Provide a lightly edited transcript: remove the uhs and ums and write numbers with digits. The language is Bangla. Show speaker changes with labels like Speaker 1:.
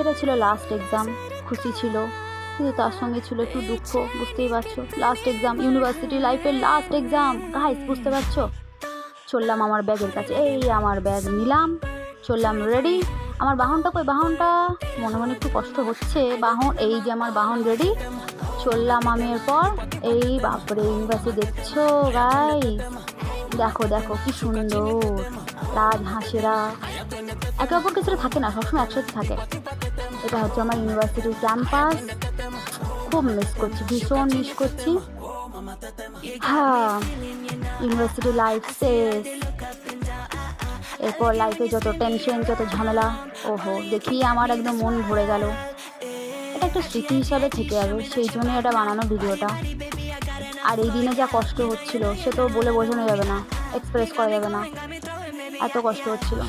Speaker 1: এটা ছিল লাস্ট এক্সাম। খুশি ছিল, কিন্তু তার সঙ্গে ছিল একটু দুঃখ, বুঝতেই পারছো। লাস্ট এক্সাম, ইউনিভার্সিটি লাইফের লাস্ট এক্সাম গাইস, বুঝতে পারছো। চললাম আমার ব্যাগের কাছে, এই আমার ব্যাগ নিলাম, চললাম রেডি। আমার বাহনটা কই, বাহনটা মনে মনে একটু কষ্ট হচ্ছে। বাহন, এই যে আমার বাহন রেডি। চললাম আমি এরপর। এই বাপরে, ইউনিভার্সিটি দেখছো গাইস, দেখো দেখো কি সুন্দর রাজহাঁসেরা একে অপরকে ছেড়ে থাকে না, সবসময় একসাথে থাকে। এটা হচ্ছে আমার ইউনিভার্সিটির ক্যাম্পাস। খুব মিস করছি, ভীষণ মিস করছি। হ্যাঁ, ইউনিভার্সিটি লাইফ শেষ। এরপর লাইফে যত টেনশন, যত ঝামেলা, ওহো, দেখি আমার একদম মন ভরে গেল। এটা একটা স্মৃতি হিসাবে থেকে যাবে, সেই জন্য এটা বানানো ভিডিওটা। আর এই দিনে যা কষ্ট হচ্ছিল সে তো বলে বোঝানো যাবে না, এক্সপ্রেস করা যাবে না, এত কষ্ট হচ্ছিল।